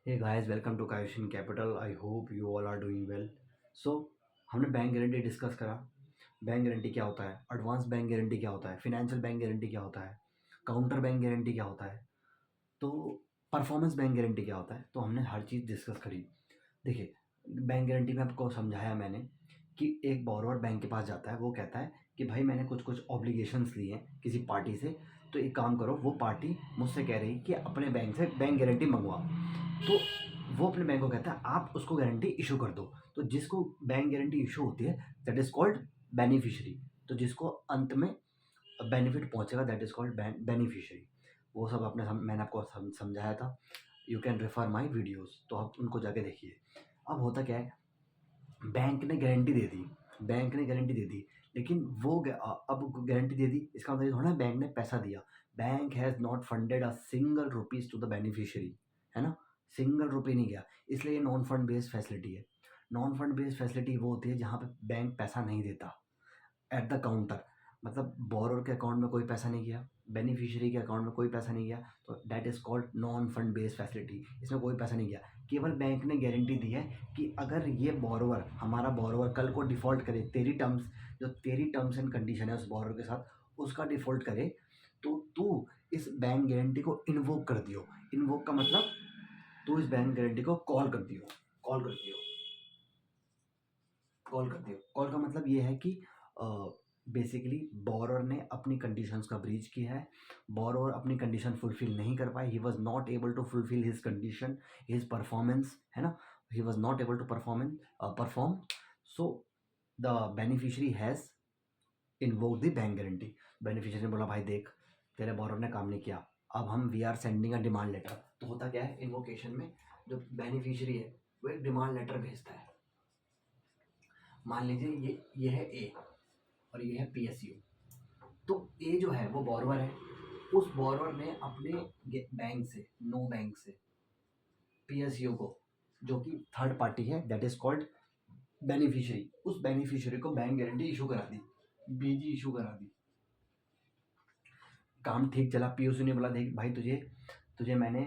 Hey guys, welcome to Kayoshin Capital. I hope you all are doing well. So हमने bank guarantee discuss करा। Bank guarantee क्या होता है, advance bank guarantee क्या होता है, फिनेंशियल बैंक गारंटी क्या होता है, काउंटर बैंक गारंटी क्या होता है, तो परफॉर्मेंस बैंक गारंटी क्या होता है। तो हमने हर चीज़ डिस्कस करी। देखिए, बैंक गारंटी में आपको समझाया मैंने कि एक बोरोवर बैंक के पास जाता है, वो कहता है कि भाई मैंने कुछ कुछ ऑब्लिगेशंस लिए हैं किसी पार्टी से, तो एक काम करो, वो पार्टी मुझसे कह रही कि अपने बैंक से बैंक गारंटी मंगवा। तो वो अपने बैंक को कहता है आप उसको गारंटी इशू कर दो। तो जिसको बैंक गारंटी इशू होती है दैट इज कॉल्ड बेनिफिशियरी। तो जिसको अंत में बेनिफिट पहुंचेगा दैट इज कॉल्ड बेनिफिशियरी। वो सब मैंने आपको समझाया था। You can refer my videos, तो आप उनको जाके देखिए। अब होता क्या है, बैंक ने गारंटी दे दी, बैंक ने गारंटी दे दी, लेकिन अब गारंटी दे दी, इसका मतलब ये थोड़ा ना बैंक ने पैसा दिया। Bank has not funded a single rupees to the beneficiary, है ना। सिंगल रुपये नहीं गया, इसलिए ये नॉन फंड बेस्ड फैसिलिटी है। नॉन फंड बेस्ड फैसिलिटी वो होती है जहाँ पे बैंक पैसा नहीं देता एट द काउंटर। मतलब बोरोर के अकाउंट में कोई पैसा नहीं गया, बेनिफिशियरी के अकाउंट में कोई पैसा नहीं गया, तो that is called non fund based facility. इसमें कोई पैसा नहीं गया, केवल बैंक ने गारंटी दी है कि अगर ये बोरोवर, हमारा बोरोवर कल को डिफ़ॉल्ट करे, तेरी टर्म्स, जो तेरी टर्म्स एंड कंडीशन है उस बोरोवर के साथ, उसका डिफ़ॉल्ट करे, तो तू इस बैंक गारंटी को इन्वोक कर दियो। इन्वोक का मतलब तू इस बैंक गारंटी को कॉल कर दियो। कॉल कर दियो कॉल कर दियो। कॉल का मतलब ये है कि बेसिकली बोरोर ने अपनी कंडीशंस का ब्रीच किया है। बोरोर अपनी कंडीशन फुलफिल नहीं कर पाए, he was not able to fulfil his condition, his performance, है ना। He was not able to perform. So the beneficiary has invoke the bank guarantee. Beneficiary ने बोला भाई देख, तेरे बोरोर ने काम नहीं किया, अब हम we are sending a demand letter. तो होता क्या है, इन्वोकेशन में जो बेनिफिशियरी है वो एक डिमांड लेटर भेजता है। मान लीजिए ये है ए और ये है पीएसयू। तो ए जो है वो बोरोवर है, उस बोरोवर ने अपने बैंक से, नो बैंक से, पीएसयू को, जो कि थर्ड पार्टी है, दैट इज कॉल्ड बेनिफिशियरी, उस बेनिफिशियरी को बैंक गारंटी इशू करा दी, बीजी इशू करा दी। काम ठीक चला। पीयूसी ने बोला देख भाई, तुझे तुझे मैंने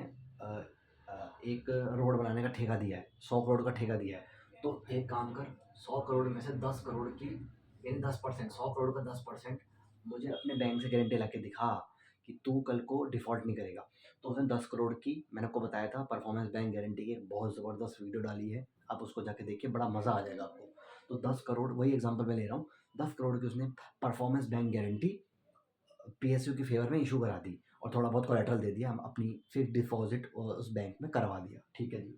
एक रोड बनाने का ठेका दिया है, 100 करोड़ का ठेका दिया है, तो एक काम कर, 100 करोड़ में से 10 करोड़ की, यानी 10%, 100 करोड़ का 10% मुझे अपने बैंक से गारंटी ला के दिखा कि तू कल को डिफॉल्ट नहीं करेगा। तो उसने 10 करोड़ की, मैंने आपको बताया था परफॉर्मेंस बैंक गारंटी की एक बहुत ज़बरदस्त वीडियो डाली है, आप उसको जाके देखिए, बड़ा मज़ा आ जाएगा आपको। तो 10 करोड़, वही एग्जाम्पल मैं ले रहा हूँ, 10 करोड़ की उसने परफॉर्मेंस बैंक गारंटी पीएसयू के फेवर में इशू करा दी, और थोड़ा बहुत कोलेटरल दे दिया, हम अपनी फिक्स डिपॉजिट उस बैंक में करवा दिया, ठीक है जी।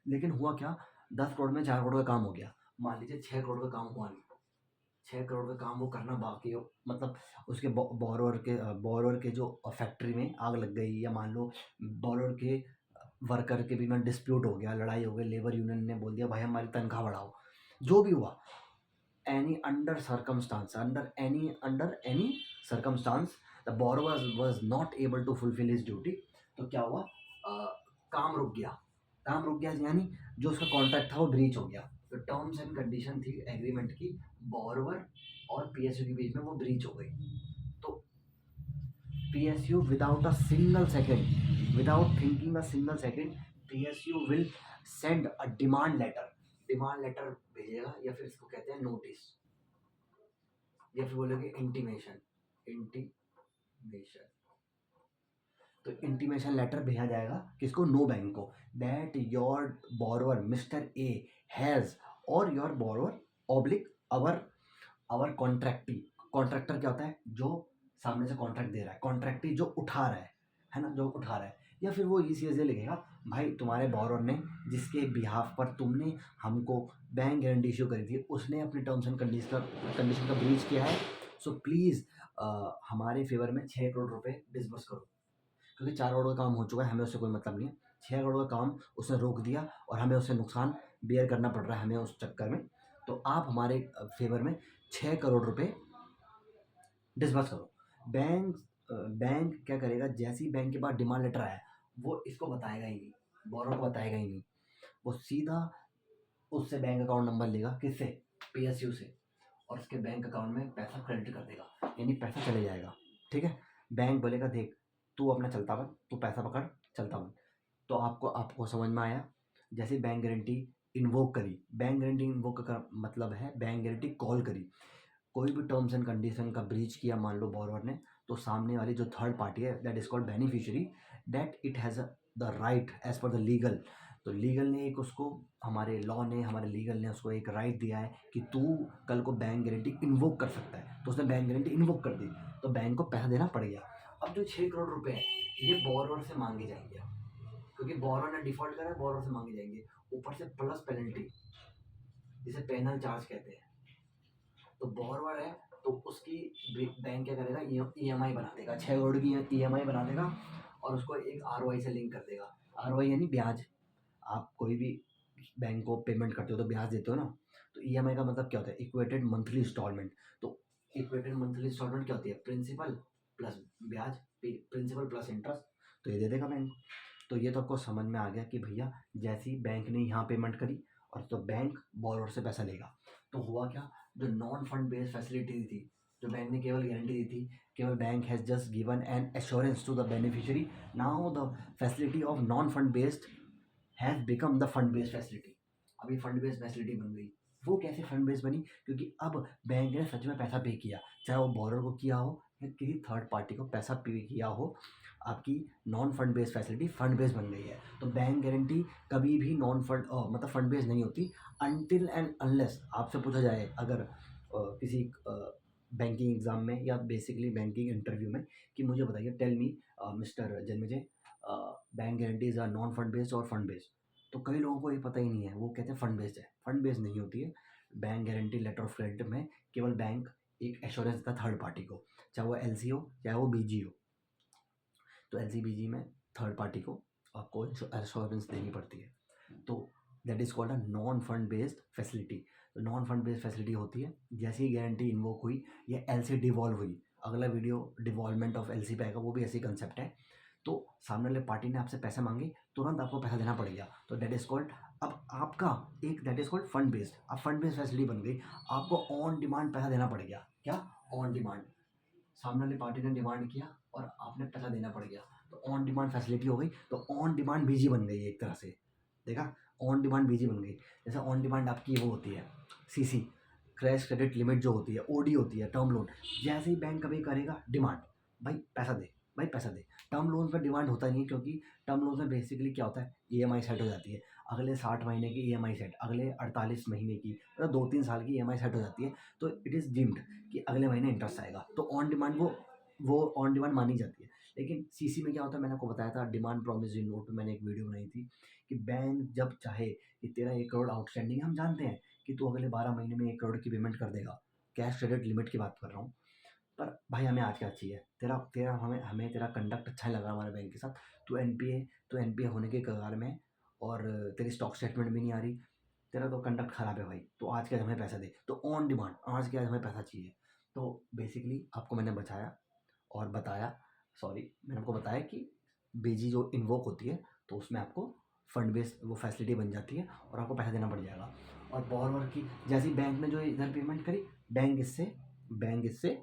लेकिन हुआ क्या, 10 करोड़ में 4 करोड़ का काम हो गया। मान लीजिए 6 करोड़ का काम हुआ नहीं, 6 करोड़ का काम वो करना बाकी हो, मतलब उसके बोरोवर के जो फैक्ट्री में आग लग गई, या मान लो बोरोवर के वर्कर के भी में डिस्प्यूट हो गया, लड़ाई हो गई, लेबर यूनियन ने बोल दिया भाई हमारी तनख्वाह बढ़ाओ, जो भी हुआ, any under any circumstance the borrower was not able to fulfill his duty। तो क्या हुआ, काम रुक गया। काम रुक गया यानी जो उसका कॉन्ट्रैक्ट था वो ब्रीच हो गया। तो टर्म्स एंड कंडीशन थी एग्रीमेंट की, बोरोवर और पीएसयू के बीच में, वो ब्रीच हो गई। तो PSU without a single second, without thinking a single second, PSU will send a demand letter. Demand letter भेजेगा, या फिर इसको कहते हैं नोटिस, या फिर बोलोगे इंटीमेशन। इंटीमेशन, तो इंटीमेशन लेटर भेजा जाएगा किसको, नो बैंक को, that your borrower mister A has, और your borrower oblique our our contractee. Contractor क्या होता है, जो सामने से कॉन्ट्रैक्ट दे रहा है, कॉन्ट्रैक्टी जो उठा रहा है ना, जो उठा रहा है। या फिर वो इसी से लिखेगा भाई तुम्हारे बोरोवर ने, जिसके बिहाफ पर तुमने हमको बैंक गारंटी इशू करी थी, उसने अपने टर्म्स एंड कंडीशन का ब्रीच किया है, सो प्लीज़ हमारे फेवर में 6 करोड़ रुपए डिसबर्स करो। क्योंकि 4 करोड़ का काम हो चुका है, हमें उससे कोई मतलब नहीं है। 6 करोड़ का काम उसने रोक दिया, और हमें उससे नुकसान बेयर करना पड़ रहा है हमें उस चक्कर में। तो आप हमारे फेवर में 6 करोड़ रुपए डिसबर्स करो। बैंक बैंक क्या करेगा, जैसे ही बैंक के पास डिमांड लेटर आया, वो इसको बताएगा ही नहीं, बोरो को बताएगा ही नहीं, वो सीधा उससे बैंक अकाउंट नंबर लेगा, किससे, पीएसयू से, और उसके बैंक अकाउंट में पैसा क्रेडिट कर देगा, यानी पैसा चले जाएगा। ठीक है, बैंक बोलेगा देख, तू अपना चलता बन, तू पैसा पकड़, चलता बन। तो आपको आपको समझ में आया। जैसे बैंक गारंटी इन्वोक करी, बैंक गारंटी इन्वोक का मतलब है बैंक गारंटी कॉल करी, कोई भी टर्म्स एंड कंडीशन का ब्रीच किया मान लो बोरोवर ने, तो सामने वाली जो थर्ड पार्टी है that is called beneficiary, that it has the right as per the legal. तो लीगल ने एक उसको, हमारे लॉ ने, हमारे लीगल ने उसको एक राइट दिया है कि तू कल को बैंक गारंटी इन्वोक कर सकता है। तो उसने बैंक गारंटी इन्वोक कर दी, तो बैंक को पैसा देना पड़ गया। अब जो 6 करोड़ रुपए हैं ये बोरोवर से मांगे जाएंगे, क्योंकि बोरोवर ने डिफॉल्ट करा है, बोरोवर से मांगे जाएंगे, ऊपर से प्लस पेनल्टी, जिसे पेनल चार्ज कहते हैं। तो बोरोवर है तो उसकी बैंक क्या करेगा, ईएमआई बना देगा, 6 करोड़ की ईएमआई बना देगा और उसको एक आरओआई से लिंक कर देगा। आरओआई यानी ब्याज। आप कोई भी बैंक को पेमेंट करते हो तो ब्याज देते हो ना, तो ईएमआई का मतलब क्या होता है, इक्वेटेड मंथली इंस्टॉलमेंट। तो इक्वेटेड मंथली इंस्टॉलमेंट क्या होती है, प्रिंसिपल प्लस ब्याज, प्रिंसिपल प्लस इंटरेस्ट, तो ये दे देगा बैंक। तो ये तो आपको समझ में आ गया कि भैया जैसी बैंक ने यहाँ पेमेंट करी और तो बैंक बोरोवर से पैसा लेगा। तो हुआ क्या, जो नॉन फंड बेस्ड फैसिलिटी दी थी, जो बैंक ने केवल गारंटी दी थी, केवल bank has just given an assurance to the beneficiary, now the facility of non fund based has become the fund based facility. अभी फंड बेस्ड फैसिलिटी बन गई। वो कैसे फंड बेस्ड बनी, क्योंकि अब बैंक ने सच में पैसा पे किया, चाहे वो बोरोवर को किया हो या किसी थर्ड पार्टी को पैसा पे किया हो, आपकी non fund based facility fund based बन गई है। तो बैंक गारंटी कभी भी नॉन फंड मतलब फंड बेस्ड नहीं होती अनटिल एंड अनलेस आपसे पूछा जाए, अगर किसी बैंकिंग एग्जाम में या बेसिकली बैंकिंग इंटरव्यू में, कि मुझे बताइए tell me mister Janmejay, bank guarantees are non fund based और फंड बेस्ड। तो कई लोगों को ये पता ही नहीं है, वो कहते हैं फंड बेस्ड है, फंड बेस्ड नहीं होती है। Bank guarantee letter of credit में केवल बैंक एक एश्योरेंस देता है थर्ड पार्टी को, चाहे वो एलसी हो चाहे वो बीजी हो। तो एलसी बीजी में थर्ड पार्टी को आपको एश्योरेंस देनी पड़ती है। तो that is called a non fund based facility. तो नॉन फंड बेस्ड फैसिलिटी होती है जैसे ही गारंटी इन्वोक हुई या एलसी डिवॉल्व हुई, अगला वीडियो डिवॉल्वमेंट ऑफ एलसी पे आएगा, वो भी ऐसी कंसेप्ट है। तो सामने वाले पार्टी ने आपसे पैसा मांगे, तुरंत आपको पैसा देना पड़ेगा, तो दैट इज कॉल्ड, अब आपका एक that is called fund based. अब फंड बेस्ड फैसिलिटी बन गई, आपको ऑन डिमांड पैसा देना पड़ेगा। क्या, ऑन डिमांड, सामने वाली पार्टी ने डिमांड किया और आपने पैसा देना पड़ गया, तो ऑन डिमांड फैसिलिटी हो गई। तो ऑन डिमांड बीजी बन गई एक तरह से, देखा, ऑन डिमांड बीजी बन गई। जैसे ऑन डिमांड आपकी वो होती है सीसी, क्रैश क्रेडिट लिमिट जो होती है, ओडी होती है, टर्म लोन। जैसे ही बैंक कभी करेगा डिमांड, भाई पैसा दे, भाई पैसा दे। टर्म लोन पर डिमांड होता नहीं है, क्योंकि टर्म लोन में बेसिकली क्या होता है, ईएमआई सेट हो जाती है, अगले 60 महीने की ईएमआई सेट, अगले 48 महीने की, मतलब 2-3 साल की ईएमआई सेट हो जाती है। तो इट इज़ डीम्ड कि अगले महीने इंटरेस्ट आएगा, तो ऑन डिमांड वो ऑन डिमांड मानी जाती है। लेकिन सीसी में क्या होता है, मैंने आपको बताया था, डिमांड प्रोमिसरी नोट में मैंने एक वीडियो बनाई थी कि बैंक जब चाहे कि तेरा 1 करोड़ आउटस्टैंडिंग, हम जानते हैं कि तू अगले 12 महीने में 1 करोड़ की पेमेंट कर देगा, कैश क्रेडिट लिमिट की बात कर रहा हूँ। पर भाई हमें आज क्या चाहिए, तेरा तेरा हमें हमें तेरा कंडक्ट अच्छा नहीं लगा हमारे बैंक के साथ, तू एनपीए होने के कगार में है, और तेरी स्टॉक स्टेटमेंट भी नहीं आ रही, तेरा तो कंडक्ट खराब है भाई, तो आज के आज हमें पैसा दे। तो ऑन डिमांड आज के आज हमें पैसा चाहिए। तो बेसिकली आपको मैंने बचाया और बताया, सॉरी मैंने आपको बताया कि बीजी जो इन्वोक होती है, तो उसमें आपको फंड बेस्ड वो फैसिलिटी बन जाती है और आपको पैसा देना पड़ जाएगा। और बोरोवर की जैसी बैंक ने जो इधर पेमेंट करी, बैंक इससे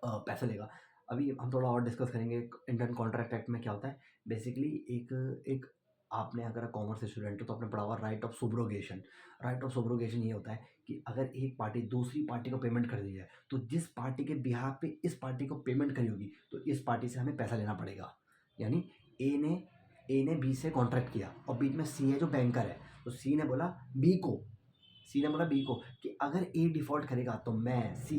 पैसा लेगा। अभी हम थोड़ा और डिस्कस करेंगे इंडियन कॉन्ट्रैक्ट एक्ट में क्या होता है। बेसिकली एक एक आपने अगर कॉमर्स स्टूडेंट हो तो आपने पढ़ा हुआ right of subrogation. Right of सुब्रोगेशन ये होता है कि अगर एक पार्टी दूसरी पार्टी को पेमेंट कर दी है, तो जिस पार्टी के बिहाफ पे इस पार्टी को पेमेंट करी होगी, तो इस पार्टी से हमें पैसा लेना पड़ेगा। यानी ए ने ए ने बी से कॉन्ट्रैक्ट किया और बीच में सी है जो बैंकर है, तो सी ने बोला बी को कि अगर ए डिफ़ॉल्ट करेगा तो मैं सी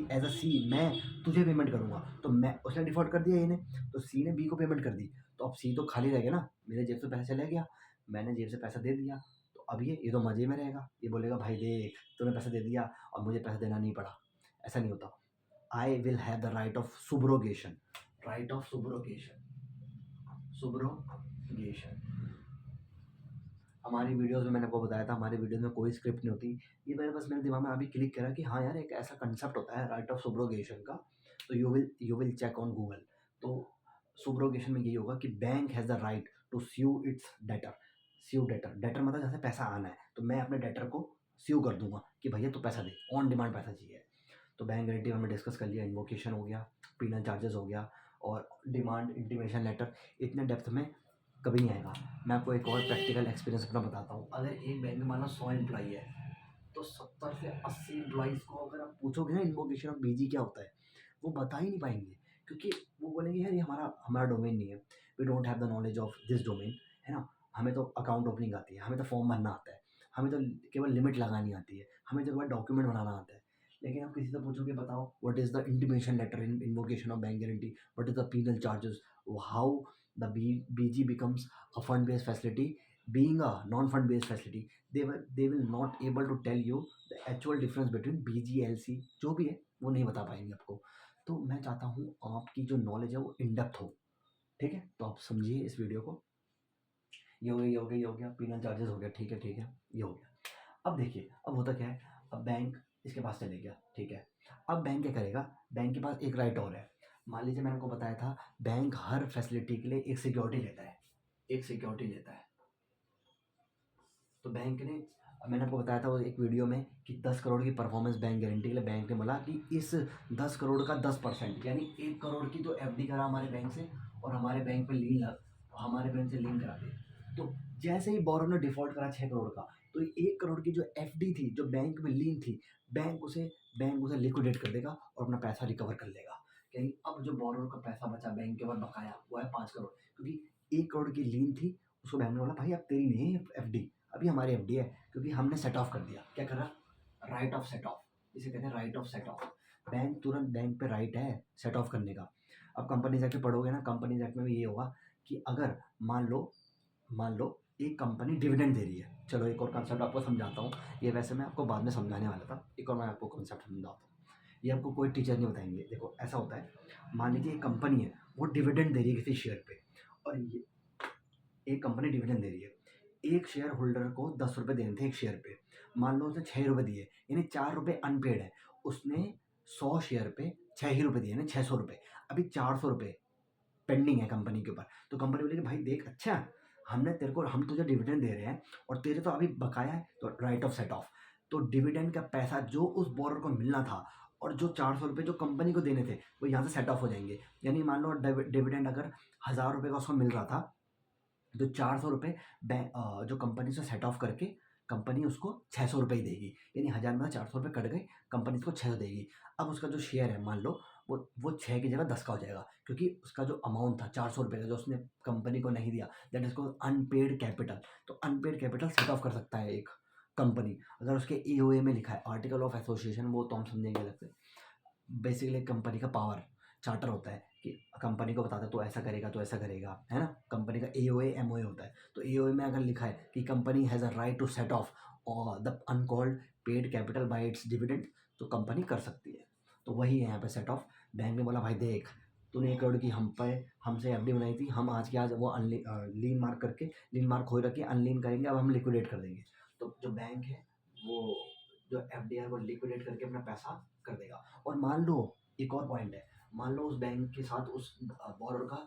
मैं तुझे पेमेंट करूँगा। तो मैं, उसने डिफ़ॉल्ट कर दिया ए ने, तो सी ने बी को पेमेंट कर दी। तो अब सी तो खाली रह गया ना, मेरे जेब से पैसा चला गया, मैंने जेब से पैसा दे दिया। तो अब ये तो मज़े में रहेगा, ये बोलेगा भाई देख तूने पैसा दे दिया और मुझे पैसा देना नहीं पड़ा। ऐसा नहीं होता। I will have the right of subrogation, right of subrogation. हमारी वीडियोज़ में मैंने आपको बताया था, हमारी वीडियोज़ में कोई स्क्रिप्ट नहीं होती। ये मेरे दिमाग में अभी क्लिक करा कि हाँ यार, एक ऐसा कंसेप्ट होता है राइट ऑफ सुब्रोगेशन का। तो you will check on Google. तो सुब्रोगेशन में यही होगा कि bank has the right to sue its debtor. Debtor मतलब जैसे पैसा आना है, तो मैं अपने डेटर को स्यू कर दूंगा कि भैया तू पैसा दे, ऑन डिमांड पैसा चाहिए। तो बैंक गारंटी हमने डिस्कस कर लिया, इन्वोकेशन हो गया, पीनल चार्जेस हो गया, और डिमांड इंटीमेशन लेटर। इतने डेप्थ में कभी नहीं आएगा। मैं आपको एक और प्रैक्टिकल एक्सपीरियंस अपना बताता हूँ। अगर एक बैंक में मान लो 100 एम्प्लॉई है, तो 70 से 80 एम्प्लॉइज़ को अगर आप पूछोगे ना इन्वोकेशन ऑफ बीजी क्या होता है, वो बता ही नहीं पाएँगे। क्योंकि वो बोलेंगे यार ये हमारा हमारा डोमेन नहीं है, we don't have the knowledge of this domain, है ना? हमें तो अकाउंट ओपनिंग आती है, हमें तो फॉर्म भरना आता है, हमें तो केवल लिमिट लगानी आती है, हमें तो केवल डॉक्यूमेंट बनाना आता है। लेकिन आप किसी से पूछोगे बताओ what is the intimation letter in invocation of bank guarantee, what is the penal charges, how the BG becomes a fund based facility being a non fund based facility, they will not able to tell you the actual difference between BGLC जो भी है वो नहीं बता पाएंगे आपको। तो मैं चाहता हूँ आपकी जो नॉलेज है वो इन डेप्थ हो, ठीक है? तो आप समझिए इस वीडियो को। ये हो गया, ये हो गया, ये हो गया, पेनल चार्जेस हो गया, ठीक है, ठीक है, ये हो गया। अब देखिए अब होता क्या है, अब बैंक इसके पास चले गया, ठीक है। अब बैंक क्या करेगा, बैंक के पास एक राइट और है। मान लीजिए मैंने आपको बताया था बैंक हर फैसिलिटी के लिए एक सिक्योरिटी लेता है, एक सिक्योरिटी लेता है। तो बैंक ने, मैंने आपको बताया था वो एक वीडियो में कि 10 करोड़ की परफॉर्मेंस बैंक गारंटी के लिए बैंक ने बोला कि इस 10 करोड़ का 10% यानी 1 करोड़ की तो एफडी करा हमारे बैंक से और हमारे बैंक पे लीन लग, हमारे बैंक से लीन करा दे। तो जैसे ही बोरो ने डिफॉल्ट करा 6 करोड़ का, तो 1 करोड़ की जो एफडी थी जो बैंक में लीन थी, बैंक उसे लिक्विडेट कर देगा और अपना पैसा रिकवर कर लेगा। यानी अब जो बोरो का पैसा बचा बैंक के ऊपर बकाया वो है 5 करोड़, क्योंकि 1 करोड़ की लीन थी। उसको बैंक ने बोला भाई अब तेरी नहीं है एफडी, अभी हमारी एफडी है, क्योंकि हमने सेट ऑफ कर दिया। क्या करा, राइट ऑफ सेट ऑफ, इसे कहते हैं right of set of. Bank तुरंत बैंक पे राइट है सेट ऑफ करने का। अब कंपनीज एक्ट में पढ़ोगे ना, कंपनीज एक्ट में भी ये होगा कि अगर मान लो एक कंपनी डिविडेंड दे रही है, चलो एक और कॉन्सेप्ट आपको समझाता हूँ। ये वैसे मैं आपको बाद में समझाने वाला था, एक और मैं आपको कॉन्सेप्ट समझाता हूँ। ये आपको कोई टीचर नहीं बताएंगे। देखो ऐसा होता है, मान लीजिए एक कंपनी है वो डिविडेंड दे रही है किसी शेयर पे, और ये एक कंपनी डिविडेंड दे रही है, एक शेयर होल्डर को 10 रुपये देने थे एक शेयर पे, मान लो उसने 6 रुपये दिए, यानी 4 रुपये अनपेड है। उसने 100 शेयर पे 6 ही रुपये दिए, यानी 600 रुपये। अभी 400 रुपये पेंडिंग है कंपनी के ऊपर। तो कंपनी बोलेगी भाई देख, अच्छा हमने तेरे को, हम तुझे डिविडेंड दे रहे हैं और तेरे तो अभी बकाया है, तो राइट ऑफ सेट ऑफ। तो डिविडेंड का पैसा जो उस बोरर को मिलना था और जो 400 रुपये जो कंपनी को देने थे वो यहाँ से सेट ऑफ हो जाएंगे। यानी मान लो डिविडेंड अगर 1000 रुपये का उसको मिल रहा था, तो 400 रुपये जो कंपनी से सेट ऑफ करके कंपनी उसको 600 रुपये ही देगी, यानी 1000 में 400 रुपये कट गए, कंपनी उसको 600 देगी। अब उसका जो शेयर है मान लो वो 6 की जगह 10 का हो जाएगा, क्योंकि उसका जो अमाउंट था 400 रुपये का जो उसने कंपनी को नहीं दिया, that is called unpaid capital. तो अनपेड कैपिटल सेट ऑफ कर सकता है एक कंपनी, अगर उसके EOA में लिखा है आर्टिकल ऑफ एसोसिएशन, वो तो हम समझेंगे अलग से। बेसिकली कंपनी का पावर चार्टर होता है कि कंपनी को बताता है तो ऐसा करेगा, तो ऐसा करेगा, है ना? कंपनी का AOA MOA होता है। तो AOA में अगर लिखा है कि company has a right to set off the uncalled paid capital by its dividend, तो कंपनी कर सकती है। तो वही है यहाँ पे सेट ऑफ। बैंक ने बोला भाई देख, तूने 1 करोड़ की हम पे हमसे एफडी बनाई थी, हम आज के आज वो लीन मार्क करके, लीन मार्क हो रखी है, अनलीन करेंगे, अब हम लिक्विडेट कर देंगे। तो जो बैंक है वो जो एफडी है वो लिक्विडेट करके अपना पैसा कर देगा। और मान लो एक और पॉइंट है, मान लो उस बैंक के साथ उस बोरोर का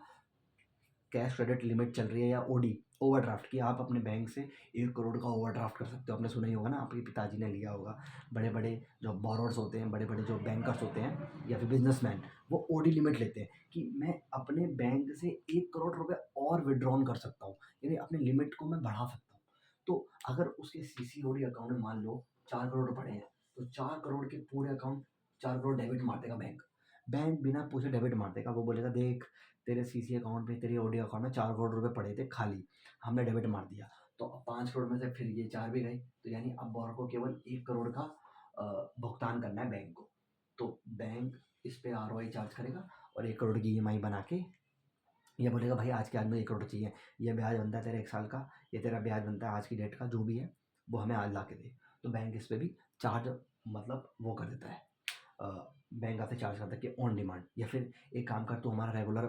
कैश क्रेडिट लिमिट चल रही है या ओडी ओवरड्राफ्ट की, आप अपने बैंक से 1 करोड़ का ओवरड्राफ्ट कर सकते हो। आपने सुना ही होगा ना, आपके पिताजी ने लिया होगा। बड़े बड़े जो बोरोर्स होते हैं, बड़े बड़े जो बैंकर्स होते हैं या फिर बिजनेसमैन, वो ओडी लिमिट लेते हैं कि मैं अपने बैंक से 1 करोड़ रुपए और विड्रॉन कर सकता हूँ, यानी अपने लिमिट को मैं बढ़ा सकता हूँ। तो अगर उसके CCOD अकाउंट में मान लो 4 करोड़ पड़े हैं, तो 4 करोड़ के पूरे अकाउंट 4 करोड़ डेबिट मार देगा बैंक। बैंक बिना पूछे डेबिट मार देगा। वो बोलेगा देख, तेरे CC अकाउंट में, तेरे OD अकाउंट में 4 करोड़ रुपए पड़े थे खाली, हमने डेबिट मार दिया। तो अब 5 करोड़ में से फिर ये 4 भी गए, तो यानी अब बोरो को केवल 1 करोड़ का भुगतान करना है बैंक को। तो बैंक इस पे ROI चार्ज करेगा और 1 करोड़ की EMI बना के ये बोलेगा भाई आज के आज में 1 करोड़ चाहिए, ये ब्याज बनता है तेरा 1 साल का, ये तेरा ब्याज बनता है आज की डेट का, जो भी है वो हमें आज ला के दे। तो बैंक इस पे भी चार्ज मतलब वो कर देता है, बैंक आपसे चार्ज करता है कि ऑन डिमांड। या फिर एक काम कर, तू हमारा रेगुलर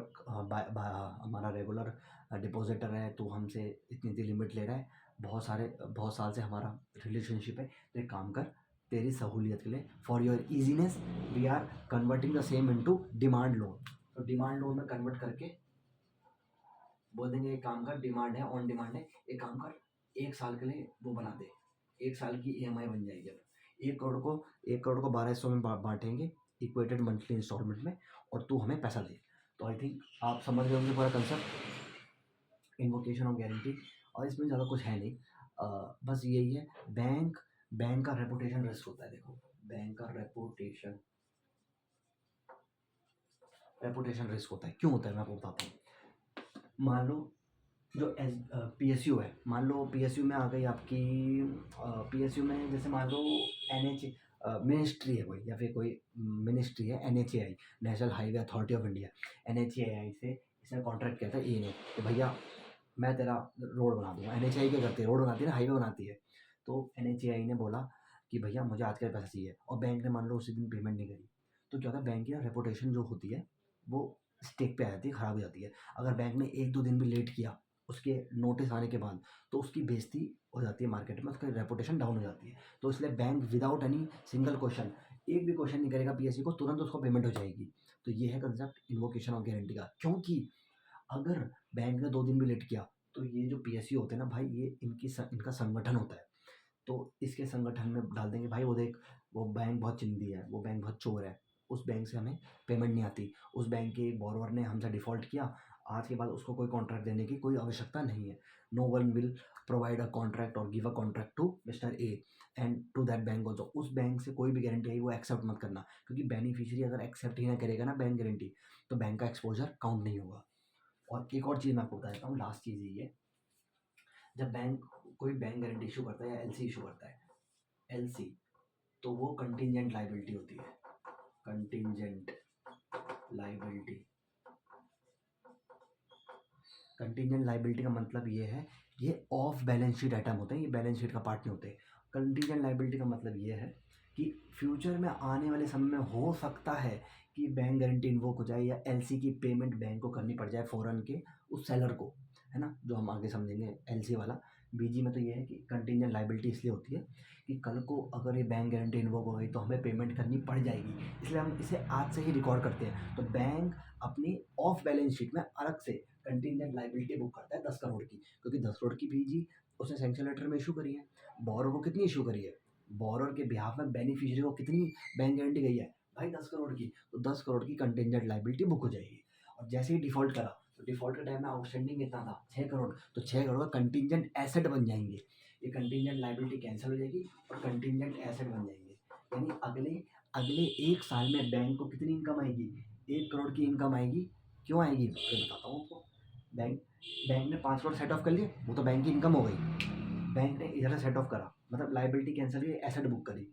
हमारा रेगुलर डिपॉजिटर है, तू हमसे इतनी इतनी लिमिट ले रहा है, बहुत साल से हमारा रिलेशनशिप है, तो एक काम कर, तेरी सहूलियत के लिए for your easiness we are converting the same into demand loan. तो डिमांड लोन में कन्वर्ट करके बोल देंगे एक काम कर, डिमांड है, ऑन डिमांड है, एक काम कर 1 साल के लिए वो बना दे, 1 साल की EMI बन जाएगी। अब 1 करोड़ को 12 हिस्सों में बांटेंगे इक्वेटेड मंथली इंस्टॉलमेंट में, और तू हमें पैसा दे। तो आई थिंक आप समझ गए होंगे पूरा कंसेप्ट। Invocation of guarantee. और इसमें ज़्यादा कुछ है नहीं, बस यही है, बैंक बैंक का रेपुटेशन रिस्क होता है। देखो, बैंक का रेपुटेशन रिस्क होता है। क्यों होता है मैं आपको बताता हूँ। मान लो जो PSU है, मान लो PSU में आ गई आपकी, PSU में जैसे मान लो NH मिनिस्ट्री है कोई, या फिर कोई मिनिस्ट्री है, NHAI, national highway authority of India. NHAI से इसने कॉन्ट्रैक्ट किया था ए ने कि भैया मैं तेरा रोड बना दूंगा। NHAI क्या करती है, रोड बनाती है ना, हाईवे बनाती है। तो NHAI ने बोला कि भैया मुझे आज का पैसा चाहिए, और बैंक ने मान लो उसी दिन पेमेंट नहीं करी, तो क्या होता है, बैंक की रेपुटेशन जो होती है वो स्टेक पे आ जाती है, ख़राब हो जाती है। अगर बैंक ने 1-2 दिन भी लेट किया उसके नोटिस आने के बाद, तो उसकी बेइज्जती हो जाती है मार्केट में, उसकी रेपुटेशन डाउन हो जाती है। तो इसलिए bank without any single question, एक भी क्वेश्चन नहीं करेगा PSU को, तुरंत उसको पेमेंट हो जाएगी। तो ये है कंसेप्ट इन्वोकेशन ऑफ गारंटी का। क्योंकि अगर बैंक ने 2 दिन भी लेट किया, तो ये जो PSU होते हैं ना भाई, ये इनका संगठन होता है। तो इसके संगठन में डाल देंगे भाई, वो देख, वो बैंक बहुत चिंदी है, वो बैंक बहुत चोर है, उस बैंक से हमें पेमेंट नहीं आती, उस बैंक के बोरोवर ने हमसे डिफ़ॉल्ट किया, आज के बाद उसको कोई कॉन्ट्रैक्ट देने की कोई आवश्यकता नहीं है। No one will provide a contract और give a contract to mister A and to that bank also. उस बैंक से कोई भी गारंटी आई वो एक्सेप्ट मत करना, क्योंकि बेनिफिशियरी अगर एक्सेप्ट ही ना करेगा ना बैंक गारंटी, तो बैंक का एक्सपोजर काउंट नहीं होगा। और एक और चीज़ मैं आपको बता देता हूँ, लास्ट चीज़ ये, जब कोई बैंक गारंटी इशू करता है या LC इशू करता है, LC, तो वो कंटिजेंट लाइबिलिटी होती है। कंटिजेंट लाइबिलिटी, कंटिजेंट लाइबिलिटी का मतलब ये है, ये ऑफ बैलेंस शीट आइटम होते हैं, ये बैलेंस शीट का पार्ट नहीं होते। कंटिजेंट लाइबिलिटी का मतलब ये है कि फ्यूचर में आने वाले समय में हो सकता है कि बैंक गारंटी इन्वोक हो जाए, या LC की पेमेंट बैंक को करनी पड़ जाए फॉरेन के उस सेलर को, है ना, जो हम आगे समझेंगे LC वाला। BG में तो ये है कि कंटिजेंट लाइबिलिटी इसलिए होती है कि कल को अगर ये बैंक गारंटी इन्वोक हो गई तो हमें पेमेंट करनी पड़ जाएगी, इसलिए हम इसे आज से ही रिकॉर्ड करते हैं। तो बैंक अपनी ऑफ बैलेंस शीट में अलग से कंटिजेंट लाइबिलिटी बुक करता है 10 करोड़ की, क्योंकि 10 करोड़ की BG उसने सैंक्शन लेटर में इशू करी है। बोरोर को कितनी इशू करी है, बोरोर के बिहाफ में बेनिफिशियरी को कितनी बैंक गारंटी गई है भाई, 10 करोड़ की। तो 10 करोड़ की कंटिजेंट लाइबिलिटी बुक हो जाएगी। और जैसे ही डिफॉल्ट करा, तो डिफॉल्ट के टाइम में आउटस्टैंडिंग कितना था, 6 करोड़, तो 6 करोड़ का कंटिजेंट एसेट बन जाएंगे। ये कंटिजेंट लाइबिलिटी कैंसिल हो जाएगी और कंटिजेंट एसेट बन जाएंगे। यानी अगले अगले 1 साल में बैंक को कितनी इनकम आएगी, 1 करोड़ की इनकम आएगी। क्यों आएगी, मैं बताता हूँ आपको। बैंक बैंक ने 5 करोड़ सेट ऑफ कर लिए, वो तो बैंक की इनकम हो गई। बैंक ने इधर से सेट ऑफ करा, मतलब लाइबिलिटी कैंसिल हुई, एसेट बुक करी,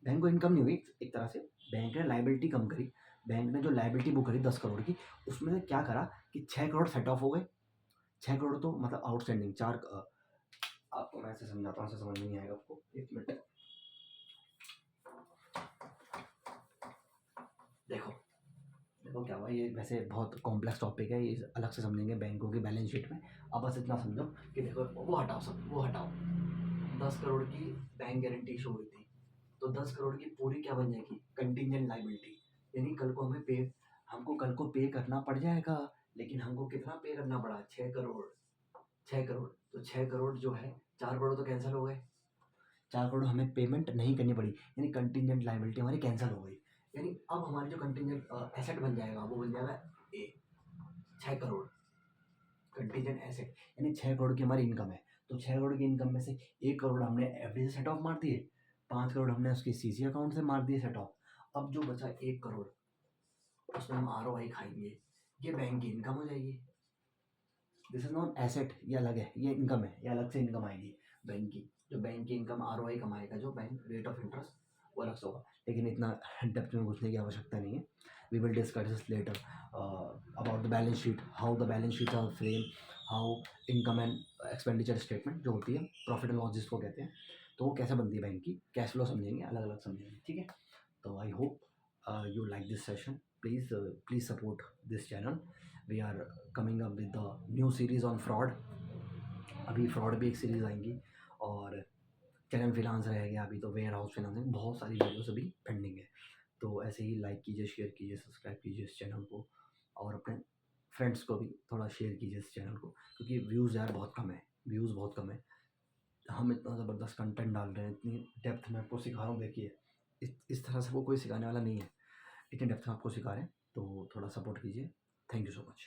बैंक को इनकम नहीं हुई एक तरह से, बैंक ने लाइबिलिटी कम करी। बैंक ने जो लाइबिलिटी बुक करी 10 करोड़ की, उसमें से क्या करा कि 6 करोड़ सेट ऑफ हो गए। 6 करोड़ तो मतलब आउटस्टैंडिंग, चार, आपको मैं ऐसे समझाता हूँ, ऐसे समझ में नहीं आएगा आपको, एक मिनट। देखो देखो क्या हुआ, ये वैसे बहुत कॉम्प्लेक्स टॉपिक है, ये अलग से समझेंगे बैंकों की बैलेंस शीट में। अब बस इतना समझो कि देखो, वो हटाओ, सब वो हटाओ, 10 करोड़ की बैंक गारंटी इशू हुई थी, तो 10 करोड़ की पूरी क्या बन जाएगी, कंटिजेंट लाइबिलिटी। यानी कल को हमको कल को पे करना पड़ जाएगा, लेकिन हमको कितना पे करना पड़ा, 6 करोड़। 6 करोड़, तो 6 करोड़ जो है, 4 करोड़ तो कैंसिल हो गए, 4 करोड़ हमें पेमेंट नहीं करनी पड़ी, यानी कंटिजेंट लाइबिलिटी हमारी कैंसिल हो गई। यानी अब हमारी जो कंटिजेंट एसेट बन जाएगा, वो बन जाएगा ए 6 करोड़ कंटिजेंट एसेट। यानी 6 करोड़ की हमारी इनकम है, तो 6 करोड़ की इनकम में से 1 करोड़ हमने एफडी से सेट ऑफ मार दिए, 5 करोड़ हमने उसकी CC अकाउंट से मार दिए सेट ऑफ। अब जो बचा 1 करोड़, उसमें हम ROI खाएंगे, ये बैंक की इनकम हो जाएगी। दिस इज नॉट एसेट, ये अलग है, ये इनकम है, ये अलग से इनकम आएगी बैंक की। जो बैंक की इनकम ROI कमाएगा, जो बैंक रेट ऑफ इंटरेस्ट, वो अलग से होगा। लेकिन इतना डेप्थ में घुसने की आवश्यकता नहीं है। We will discuss this letter about the balance sheet, how the balance sheet are frame, how income and expenditure statement जो होती है, प्रॉफिट एंड लॉस जिसको कहते हैं, तो वो कैसे बनती है बैंक की, कैश फ्लो समझेंगे, अलग अलग समझेंगे, ठीक है। तो I hope you like this session. Please support this channel. We are coming up with the new series on fraud. अभी फ्रॉड भी एक सीरीज आएंगी, और चैनल फिनांस रहेगा, अभी तो वेयर हाउस फिनांस, बहुत सारी वीडियोस अभी पेंडिंग है। तो ऐसे ही लाइक कीजिए, शेयर कीजिए, सब्सक्राइब कीजिए इस चैनल को, और अपने फ्रेंड्स को भी थोड़ा शेयर कीजिए इस चैनल को, क्योंकि व्यूज़ यार बहुत कम है, व्यूज़ बहुत कम है। हम इतना ज़बरदस्त कंटेंट डाल रहे हैं, इतनी डेप्थ में आपको सिखा रहा हूँ, देखिए इस तरह से वो कोई सिखाने वाला नहीं है, इतनी डेप्थ में आपको सिखा रहे हैं, तो थोड़ा सपोर्ट कीजिए। Thank you so much.